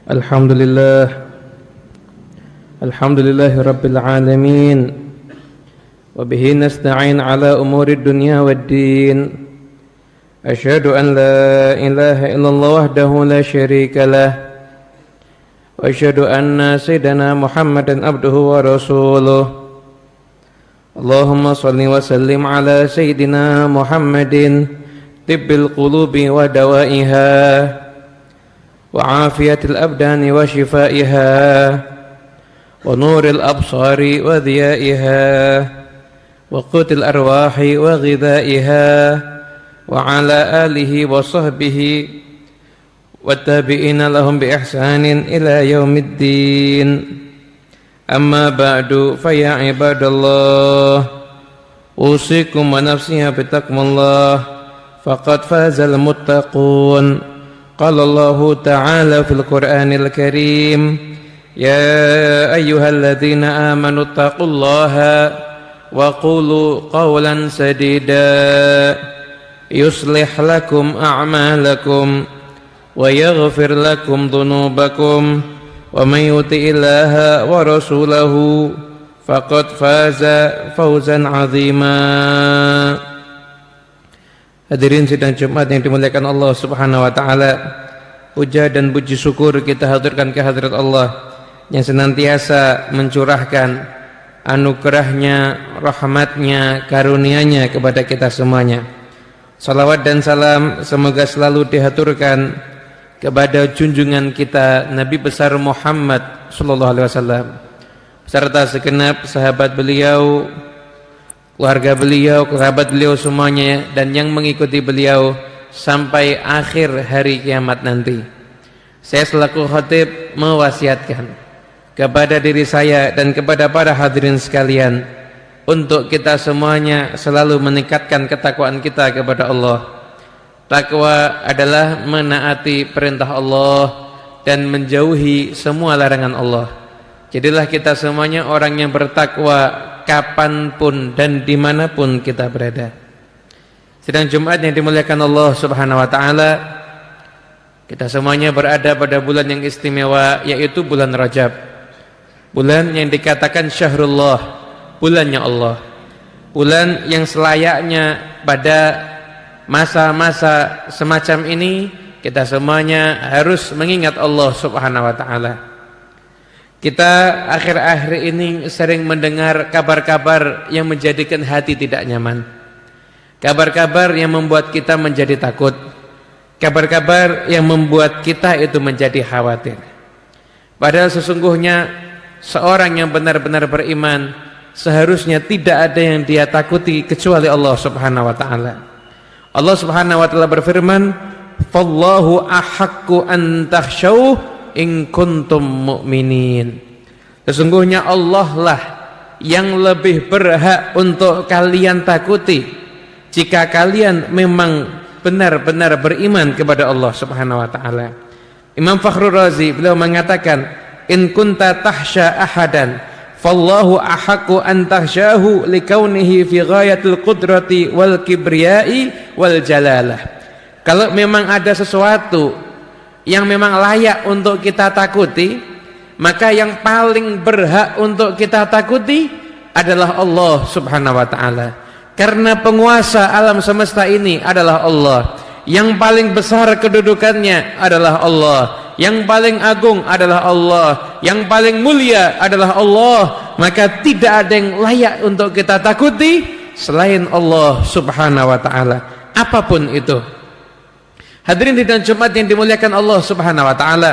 Alhamdulillah Rabbil Alamin Wabihi nasta'in ala umuri dunya waddin Asyhadu an la ilaha illallah wahdahu la syarika lah Wa asyhadu anna sayyidana Muhammadan abduhu wa rasuluh Allahumma salli wa sallim ala sayyidina Muhammadin Tibbil qulubi wa dawaiha وعافية الأبدان وشفائها ونور الأبصار وضيائها وقوت الأرواح وغذائها وعلى آله وصحبه والتابعين لهم بإحسان إلى يوم الدين أما بعد فيا عباد الله أوصيكم ونفسي بتقوى الله فقد فاز المتقون قال الله تعالى في القرآن الكريم يا أيها الذين آمنوا اتقوا الله وقولوا قولا سديدا يصلح لكم أعمالكم ويغفر لكم ذنوبكم ومن يطع الله ورسوله فقد فاز فوزا عظيما. Hadirin sidang Jumat yang dimuliakan Allah Subhanahu wa taala. Puja dan puji syukur kita haturkan ke hadirat Allah yang senantiasa mencurahkan anugerahnya, rahmatnya, karunia-Nya kepada kita semuanya. Salawat dan salam semoga selalu dihaturkan kepada junjungan kita Nabi besar Muhammad sallallahu alaihi wasallam serta segenap sahabat beliau, keluarga beliau, kerabat beliau semuanya dan yang mengikuti beliau sampai akhir hari kiamat nanti. Saya selaku khatib mewasiatkan kepada diri saya dan kepada para hadirin sekalian untuk kita semuanya selalu meningkatkan ketakwaan kita kepada Allah. Takwa adalah menaati perintah Allah dan menjauhi semua larangan Allah. Jadilah kita semuanya orang yang bertakwa kapanpun dan dimanapun kita berada. Sidang Jumat yang dimuliakan Allah Subhanahu wa ta'ala, kita semuanya berada pada bulan yang istimewa, yaitu bulan Rajab. Bulan yang dikatakan Syahrullah, bulannya Allah. Bulan yang selayaknya pada masa-masa semacam ini kita semuanya harus mengingat Allah Subhanahu wa ta'ala. Kita akhir-akhir ini sering mendengar kabar-kabar yang menjadikan hati tidak nyaman. Kabar-kabar yang membuat kita menjadi takut. Kabar-kabar yang membuat kita itu menjadi khawatir. Padahal sesungguhnya seorang yang benar-benar beriman seharusnya tidak ada yang dia takuti kecuali Allah Subhanahu wa taala. Allah Subhanahu wa taala berfirman, "Fallahu ahaqqu an takhshawhu in kuntum mu'minin." Sesungguhnya Allah lah yang lebih berhak untuk kalian takuti jika kalian memang benar-benar beriman kepada Allah Subhanahu wa taala. Imam Fakhrul Razi beliau mengatakan, "In kunta tahsya ahadan fallahu ahaqqu an tahsyahu likaunihi fi ghayatil qudrati wal kibriyai wal jalalah." Kalau memang ada sesuatu yang memang layak untuk kita takuti, maka yang paling berhak untuk kita takuti adalah Allah Subhanahu wa taala. Karena penguasa alam semesta ini adalah Allah. Yang paling besar kedudukannya adalah Allah. Yang paling agung adalah Allah. Yang paling mulia adalah Allah. Maka tidak ada yang layak untuk kita takuti selain Allah Subhanahu wa taala, apapun itu. Hadirin di Jumat yang dimuliakan Allah Subhanahu wa taala,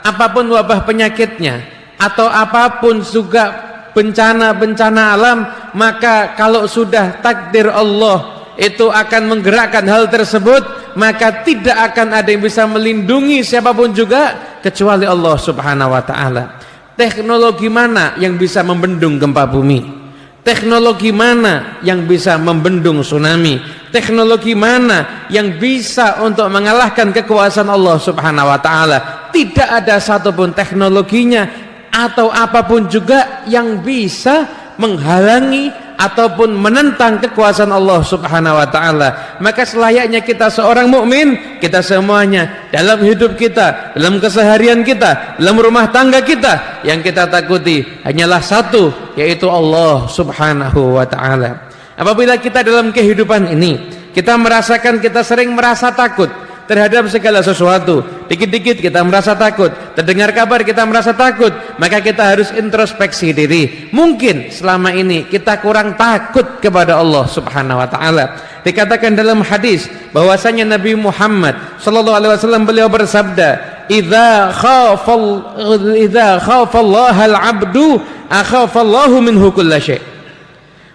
apapun wabah penyakitnya atau apapun juga bencana-bencana alam, maka kalau sudah takdir Allah itu akan menggerakkan hal tersebut, maka tidak akan ada yang bisa melindungi siapapun juga kecuali Allah Subhanahu wa taala. Teknologi mana yang bisa membendung gempa bumi? Teknologi mana yang bisa membendung tsunami? Teknologi mana yang bisa untuk mengalahkan kekuasaan Allah Subhanahu wa taala? Tidak ada satupun teknologinya atau apapun juga yang bisa menghalangi ataupun menentang kekuasaan Allah Subhanahu wa taala. Maka selayaknya kita seorang mukmin, kita semuanya dalam hidup kita, dalam keseharian kita, dalam rumah tangga kita, yang kita takuti hanyalah satu, yaitu Allah Subhanahu wa taala. Apabila kita dalam kehidupan ini kita merasakan, kita sering merasa takut terhadap segala sesuatu, dikit-dikit kita merasa takut, terdengar kabar kita merasa takut, maka kita harus introspeksi diri. Mungkin selama ini kita kurang takut kepada Allah Subhanahu wa taala. Dikatakan dalam hadis bahwasanya Nabi Muhammad sallallahu alaihi wasallam beliau bersabda, "Idza khafallaha al-'abdu akhafallahu minhu kulla syai'.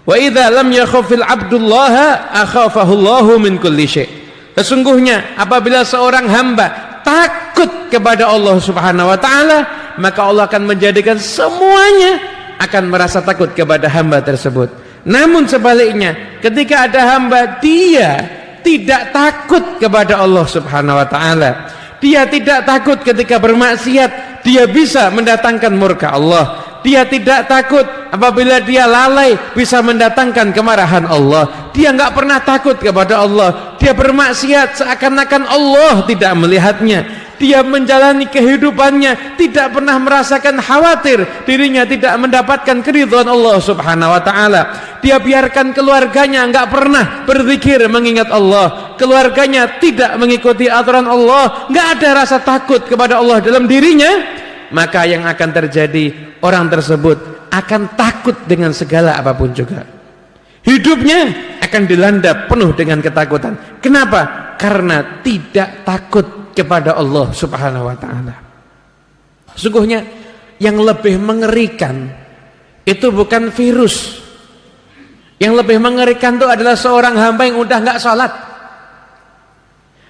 Wa idza lam yakhafil 'abdullaha akhafahu Allahu min kulli syai'." Sesungguhnya apabila seorang hamba takut kepada Allah Subhanahu wa taala, maka Allah akan menjadikan semuanya akan merasa takut kepada hamba tersebut. Namun sebaliknya, ketika ada hamba dia tidak takut kepada Allah Subhanahu wa taala, dia tidak takut ketika bermaksiat, dia bisa mendatangkan murka Allah. Dia tidak takut apabila dia lalai bisa mendatangkan kemarahan Allah. Dia nggak pernah takut kepada Allah. Dia bermaksiat seakan-akan Allah tidak melihatnya. Dia menjalani kehidupannya tidak pernah merasakan khawatir dirinya tidak mendapatkan keridhaan Allah Subhanahu wa taala. Dia biarkan keluarganya nggak pernah berzikir mengingat Allah. Keluarganya tidak mengikuti aturan Allah, nggak ada rasa takut kepada Allah dalam dirinya. Maka yang akan terjadi, orang tersebut akan takut dengan segala apapun juga. Hidupnya akan dilanda penuh dengan ketakutan. Kenapa? Karena tidak takut kepada Allah Subhanahu wa taala. Sungguhnya yang lebih mengerikan itu bukan virus. Yang lebih mengerikan itu adalah seorang hamba yang udah nggak sholat.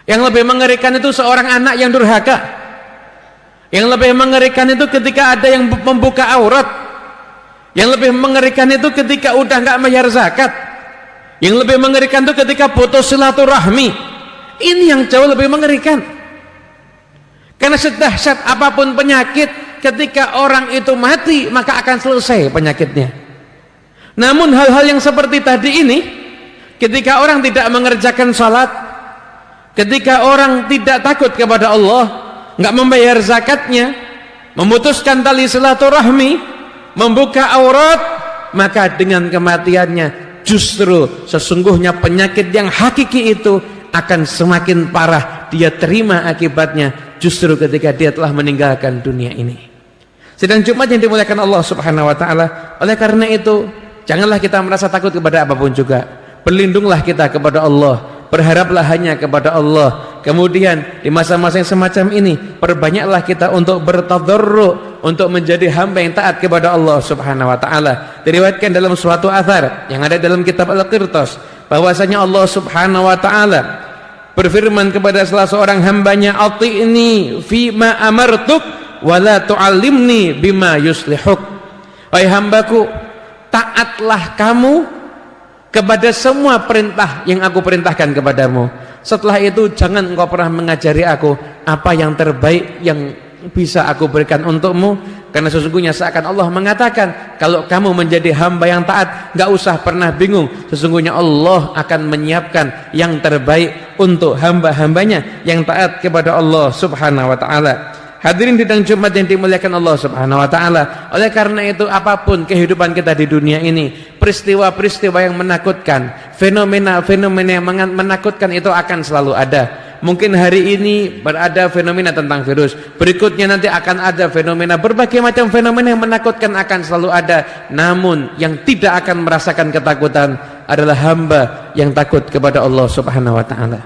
Yang lebih mengerikan itu seorang anak yang durhaka. Yang lebih mengerikan itu ketika ada yang membuka aurat. Yang lebih mengerikan itu ketika udah nggak bayar zakat. Yang lebih mengerikan itu ketika putus silaturahmi. Ini yang jauh lebih mengerikan. Karena sedahsyat apapun penyakit, ketika orang itu mati maka akan selesai penyakitnya. Namun hal-hal yang seperti tadi ini, ketika orang tidak mengerjakan salat, ketika orang tidak takut kepada Allah, nggak membayar zakatnya, memutuskan tali silaturahmi, membuka aurat, maka dengan kematiannya justru sesungguhnya penyakit yang hakiki itu akan semakin parah. Dia terima akibatnya justru ketika dia telah meninggalkan dunia ini. Sedang Jumat yang dimuliakan Allah Subhanahu wa taala, oleh karena itu janganlah kita merasa takut kepada apapun juga. Berlindunglah kita kepada Allah, berharaplah hanya kepada Allah. Kemudian di masa-masa yang semacam ini, perbanyaklah kita untuk bertadarru', untuk menjadi hamba yang taat kepada Allah Subhanahu wa taala. Diriwayatkan dalam suatu athar yang ada dalam kitab Al-Qirtas bahwasanya Allah Subhanahu wa taala berfirman kepada salah seorang hambanya, "Ati'ni fi ma amartuk wa la tu'allimni bima yuslihuk." Wahai hambaku, taatlah kamu kepada semua perintah yang aku perintahkan kepadamu. Setelah itu jangan engkau pernah mengajari aku apa yang terbaik yang bisa aku berikan untukmu. Karena sesungguhnya seakan Allah mengatakan, kalau kamu menjadi hamba yang taat, gak usah pernah bingung. Sesungguhnya Allah akan menyiapkan yang terbaik untuk hamba-hambanya yang taat kepada Allah Subhanahu wa ta'ala. Hadirin sidang Jumat yang dimuliakan Allah Subhanahu wa taala. Oleh karena itu apapun kehidupan kita di dunia ini, peristiwa-peristiwa yang menakutkan, fenomena-fenomena yang menakutkan itu akan selalu ada. Mungkin hari ini berada fenomena tentang virus, berikutnya nanti akan ada fenomena, berbagai macam fenomena yang menakutkan akan selalu ada. Namun yang tidak akan merasakan ketakutan adalah hamba yang takut kepada Allah Subhanahu wa taala.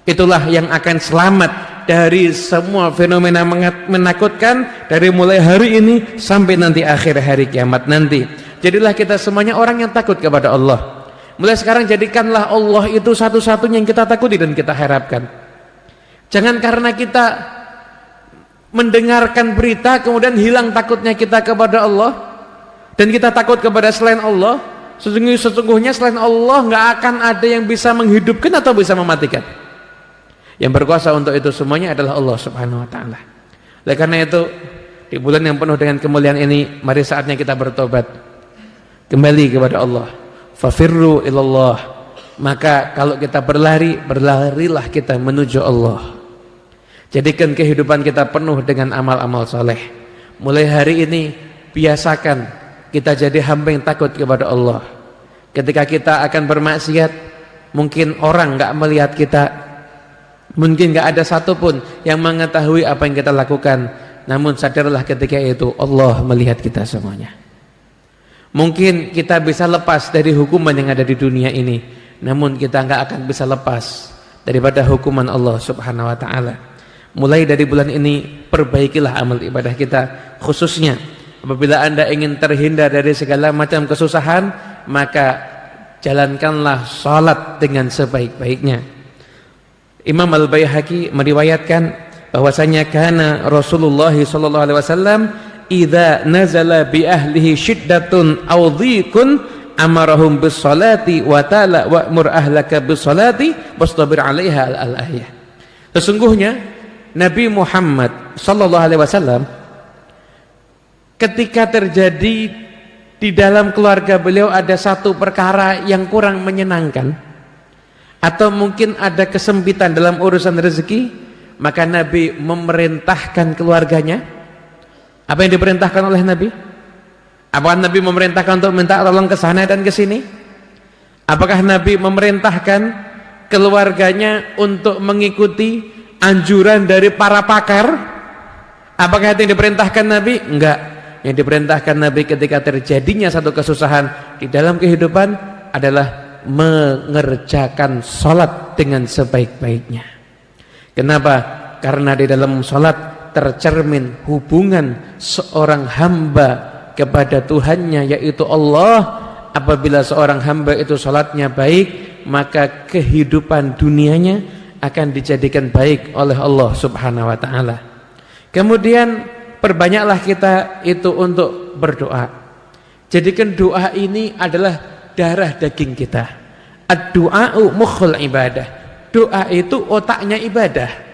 Itulah yang akan selamat dari semua fenomena menakutkan, dari mulai hari ini sampai nanti akhir hari kiamat nanti. Jadilah kita semuanya orang yang takut kepada Allah. Mulai sekarang jadikanlah Allah itu satu-satunya yang kita takuti dan kita harapkan. Jangan karena kita mendengarkan berita kemudian hilang takutnya kita kepada Allah dan kita takut kepada selain Allah. Sesungguhnya selain Allah nggak akan ada yang bisa menghidupkan atau bisa mematikan. Yang berkuasa untuk itu semuanya adalah Allah Subhanahu wa taala. Oleh karena itu, di bulan yang penuh dengan kemuliaan ini, mari saatnya kita bertobat. Kembali kepada Allah. fafirru ilallah. Maka kalau kita berlari, berlarilah kita menuju Allah. Jadikan kehidupan kita penuh dengan amal-amal soleh. Mulai hari ini biasakan kita jadi hamba yang takut kepada Allah. Ketika kita akan bermaksiat, mungkin orang gak melihat kita, mungkin gak ada satupun yang mengetahui apa yang kita lakukan. Namun sadarlah ketika itu Allah melihat kita semuanya. Mungkin kita bisa lepas dari hukuman yang ada di dunia ini, namun kita gak akan bisa lepas daripada hukuman Allah subhanahu wa ta'ala. Mulai dari bulan ini perbaikilah amal ibadah kita, khususnya apabila Anda ingin terhindar dari segala macam kesusahan, maka jalankanlah salat dengan sebaik-baiknya. Imam Al-Baihaqi meriwayatkan bahwasanya kana Rasulullah sallallahu alaihi wasallam idza nazala bi ahlihi syiddatun aw dhiqun amarahum bis salati wa ta'ala wa'mur ahlaka bis salati wastabir 'alaiha al-ayah. Sesungguhnya Nabi Muhammad sallallahu alaihi wasallam ketika terjadi di dalam keluarga beliau ada satu perkara yang kurang menyenangkan atau mungkin ada kesempitan dalam urusan rezeki, maka Nabi memerintahkan keluarganya. Apa yang diperintahkan oleh Nabi? Apakah Nabi memerintahkan untuk minta tolong ke sana dan ke sini? Apakah Nabi memerintahkan keluarganya untuk mengikuti anjuran dari para pakar? Apakah itu yang diperintahkan Nabi? Enggak. Yang diperintahkan Nabi ketika terjadinya satu kesusahan di dalam kehidupan adalah mengerjakan salat dengan sebaik-baiknya. Kenapa? Karena di dalam salat tercermin hubungan seorang hamba kepada Tuhannya, yaitu Allah. Apabila seorang hamba itu salatnya baik, maka kehidupan dunianya akan dijadikan baik oleh Allah subhanahu wa ta'ala. Kemudian perbanyaklah kita itu untuk berdoa. Jadikan doa ini adalah darah daging kita. Ad-du'a'u mukhul ibadah. Doa itu otaknya ibadah.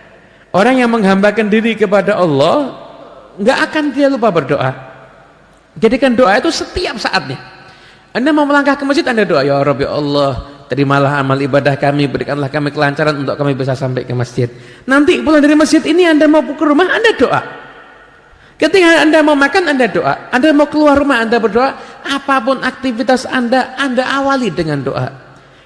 Orang yang menghambakan diri kepada Allah nggak akan dia lupa berdoa. Jadikan doa itu setiap saatnya. Anda mau melangkah ke masjid, Anda doa, ya Rabbi Allah, terimalah amal ibadah kami, berikanlah kami kelancaran untuk kami bisa sampai ke masjid. Nanti pulang dari masjid ini Anda mau ke rumah, Anda doa. Ketika Anda mau makan, Anda doa. Anda mau keluar rumah, Anda berdoa. Apapun aktivitas Anda awali dengan doa.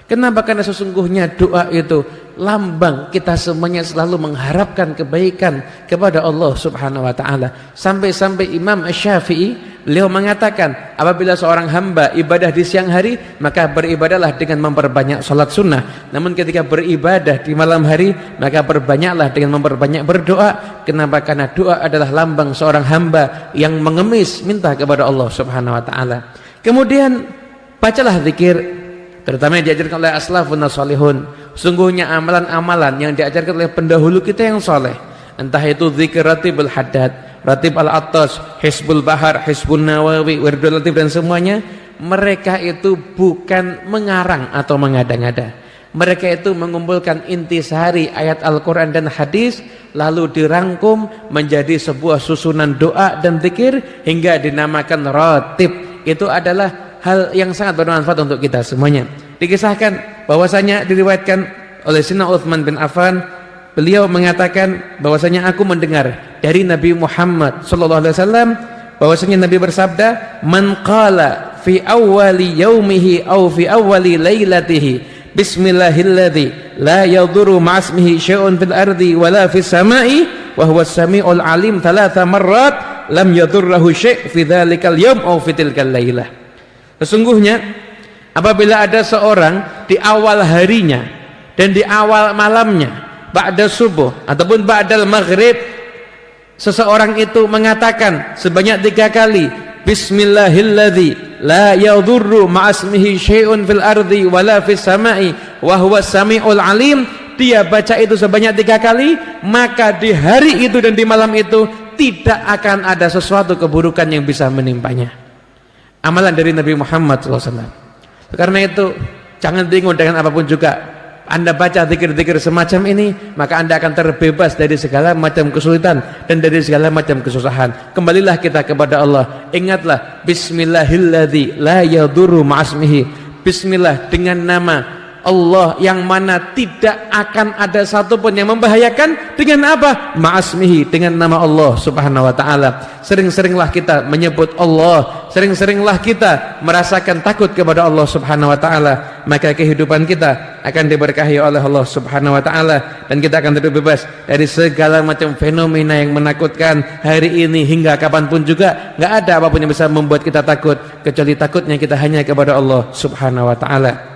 Kenapa? Karena sesungguhnya doa itu lambang kita semuanya selalu mengharapkan kebaikan kepada Allah subhanahu wa ta'ala. Sampai-sampai Imam Syafi'i, beliau mengatakan, apabila seorang hamba ibadah di siang hari, maka beribadahlah dengan memperbanyak salat sunnah. Namun ketika beribadah di malam hari, maka perbanyaklah dengan memperbanyak berdoa. Kenapa? Karena doa adalah lambang seorang hamba yang mengemis minta kepada Allah subhanahu wa ta'ala. Kemudian bacalah zikir, terutama yang diajarkan oleh aslafun salihun. Sungguhnya amalan-amalan yang diajarkan oleh pendahulu kita yang soleh, entah itu zikir ratibul haddad, ratib al-attas, hizbul bahar, hizbun nawawi, wirdul latif, dan semuanya, mereka itu bukan mengarang atau mengada-ngada. Mereka itu mengumpulkan intisari ayat Al-Quran dan hadis, lalu dirangkum menjadi sebuah susunan doa dan zikir hingga dinamakan ratib. Itu adalah hal yang sangat bermanfaat untuk kita semuanya. Dikisahkan bahwasanya diriwayatkan oleh Sayyidina Utsman bin Affan, beliau mengatakan bahwasanya aku mendengar dari Nabi Muhammad sallallahu alaihi wasallam bahwasanya Nabi bersabda, "Man qala fi awwali yaumihi aw fi awwali lailatihi bismillahilladzi la yadhurru ma'asmihi syai'un fil ardi wala fis sama'i wa huwa as-sami'ul 'alim thalatha marrat lam yadhurruhu syai' fi dzalikal yaum aw fi tilkal lailah." Sesungguhnya apabila ada seorang di awal harinya dan di awal malamnya, ba'da subuh ataupun ba'dal maghrib, seseorang itu mengatakan sebanyak 3 kali bismillahilladzi la yadhurru ma'asmihi syai'un fil ardi wala fis sama'i wa huwas sami'ul 'alim, dia baca itu sebanyak 3 kali, maka di hari itu dan di malam itu tidak akan ada sesuatu keburukan yang bisa menimpanya. Amalan dari Nabi Muhammad SAW. Karena itu jangan bingung dengan apapun juga. Anda baca zikir-zikir semacam ini, maka Anda akan terbebas dari segala macam kesulitan dan dari segala macam kesusahan. Kembalilah kita kepada Allah. Ingatlah, bismillahilladzi la yadurru ma'asmihi. bismillah dengan nama Allah yang mana tidak akan ada satupun yang membahayakan. Dengan apa? Ma'asmihi, dengan nama Allah subhanahu wa ta'ala. Sering-seringlah kita menyebut Allah, sering-seringlah kita merasakan takut kepada Allah subhanahu wa ta'ala, maka kehidupan kita akan diberkahi oleh Allah subhanahu wa ta'ala, dan kita akan terbebas dari segala macam fenomena yang menakutkan hari ini hingga kapanpun juga. Gak ada apapun yang bisa membuat kita takut kecuali takutnya kita hanya kepada Allah subhanahu wa ta'ala.